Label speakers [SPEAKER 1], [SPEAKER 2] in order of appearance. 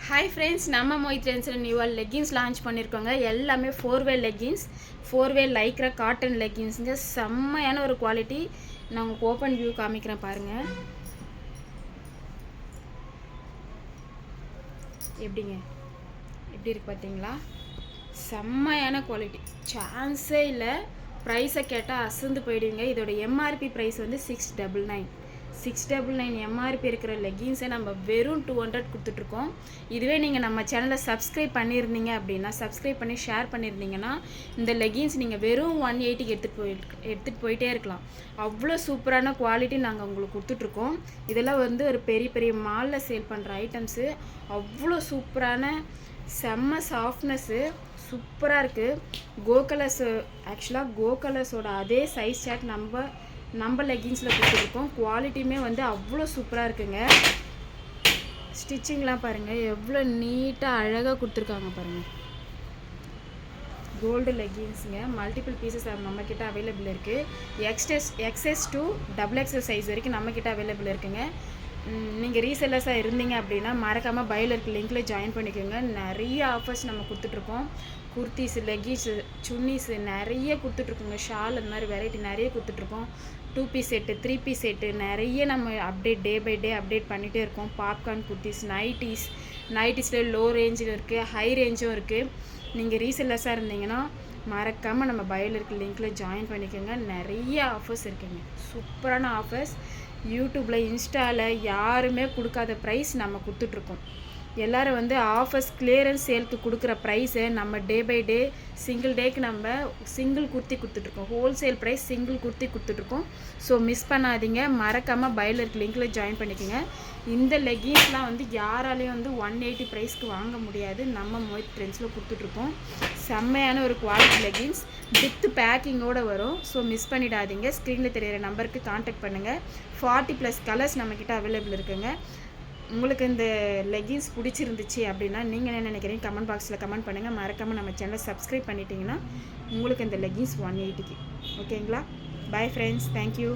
[SPEAKER 1] Hi friends, நம்ம மொய் ட்ரெண்ட்ஸில் நியூவாக லெகின்ஸ் லான்ச் பண்ணியிருக்கோங்க. எல்லாமே 4-வே லெகின்ஸ், 4-வே லைக்ரா காட்டன் லெகின்ஸுங்க. செம்மையான ஒரு குவாலிட்டி. நான் உங்களுக்கு ஓப்பன் வியூ காமிக்கிறேன் பாருங்கள். எப்படிங்க, எப்படி இருக்கு பார்த்தீங்களா? செம்மையான குவாலிட்டி, சான்ஸே இல்லை. ப்ரைஸை கேட்டால் அசந்து போயிடுவீங்க. இதோட எம்ஆர்பி ப்ரைஸ் வந்து 699 எம்ஆர்பி இருக்கிற லெகின்ஸை நம்ம வெறும் 200 கொடுத்துட்ருக்கோம். இதுவே நீங்கள் நம்ம சேனலை சப்ஸ்கிரைப் பண்ணியிருந்தீங்க அப்படின்னா, சப்ஸ்கிரைப் பண்ணி ஷேர் பண்ணியிருந்தீங்கன்னா, இந்த லெகின்ஸ் நீங்கள் வெறும் 180க்கு எடுத்துகிட்டு போயிட்டே இருக்கலாம். அவ்வளோ சூப்பரான குவாலிட்டி நாங்கள் உங்களுக்கு கொடுத்துட்ருக்கோம். இதெல்லாம் வந்து ஒரு பெரிய பெரிய மாலில் சேல் பண்ணுற ஐட்டம்ஸு. அவ்வளோ சூப்பரான செம்ம சாஃப்ட்னஸ்ஸு, சூப்பராக இருக்குது. கோ கலர்ஸோட அதே சைஸ் சார்ட் நம்ம லெகின்ஸில் கொடுத்துருக்கோம். குவாலிட்டியுமே வந்து அவ்வளோ சூப்பராக இருக்குங்க. ஸ்டிச்சிங்லாம் பாருங்கள் எவ்வளோ நீட்டாக அழகாக கொடுத்துருக்காங்க பாருங்கள். கோல்டு லெகின்ஸுங்க, மல்டிபிள் பீசஸ் நம்மக்கிட்ட அவைலபிள் இருக்குது. XS to XXL சைஸ் வரைக்கும் நம்மக்கிட்ட அவைலபிள் இருக்குங்க. நீங்கள் ரீசெல்லர்ஸாக இருந்தீங்க அப்படின்னா மறக்காமல் பயோவில் இருக்க லிங்கில் ஜாயின் பண்ணிக்கோங்க. நிறைய ஆஃபர்ஸ் நம்ம கொடுத்துட்ருக்கோம். குர்த்திஸு, லெகின்ஸு, சுன்னிஸு நிறைய கொடுத்துட்ருக்கோங்க. ஷால் அந்த மாதிரி வெரைட்டி நிறைய கொடுத்துட்ருக்கோம். 2 பீஸ் செட்டு, 3 பீஸ் செட்டு நிறைய நம்ம டே பை டே அப்டேட் பண்ணிகிட்டே இருக்கோம். பாப்கார்ன் குர்த்திஸ், நைட்டிஸில் லோ ரேஞ்சில் இருக்குது, ஹை ரேஞ்சும் இருக்குது. நீங்கள் ரீசெல்லர்ஸாக இருந்தீங்கன்னா மறக்காமல் நம்ம பயோவில் இருக்க லிங்கில் ஜாயின் பண்ணிக்கோங்க. நிறைய ஆஃபர்ஸ் இருக்குங்க, சூப்பரான ஆஃபர்ஸ். யூடியூப்பில், இன்ஸ்டாவில் யாருமே கொடுக்காத ப்ரைஸ் நம்ம கொடுத்துட்ருக்கோம். எல்லோரும் வந்து ஆஃபர்ஸ் கிளியரன்ஸ் சேலுக்கு கொடுக்குற ப்ரைஸை நம்ம டே பை டே சிங்கிள் டேக்கு நம்ம சிங்கிள் குர்த்தி கொடுத்துட்ருக்கோம். ஹோல்சேல் ப்ரைஸ் சிங்கிள் குர்த்தி கொடுத்துட்ருக்கோம். ஸோ மிஸ் பண்ணாதீங்க, மறக்காமல் பயோவில் இருக்க லிங்கில் ஜாயின் பண்ணிக்கோங்க. இந்த லெகின்ஸ்லாம் வந்து யாராலையும் வந்து 180 ப்ரைஸ்க்கு வாங்க முடியாது. நம்ம மொய் ட்ரெண்ட்ஸில் கொடுத்துட்ருக்கோம். செம்மையான ஒரு குவாலிட்டி லெகின்ஸ் வித் பேக்கிங்கோடு வரும். ஸோ மிஸ் பண்ணிடாதீங்க. ஸ்க்ரீனில் தெரியிற நம்பருக்கு கான்டாக்ட் பண்ணுங்கள். 40+ கலர்ஸ் நம்மக்கிட்ட அவைலபிள் இருக்குங்க. உங்களுக்கு இந்த லெகின்ஸ் பிடிச்சிருந்துச்சு அப்படின்னா நீங்கள் என்ன நினைக்கிறீங்க கமெண்ட் பாக்ஸில் கமெண்ட் பண்ணுங்கள். மறக்காமல் நம்ம சேனலை சப்ஸ்கிரைப் பண்ணிட்டீங்கன்னா உங்களுக்கு இந்த லெகின்ஸ் 180க்கு ஓகேங்களா? Bye friends, thank you.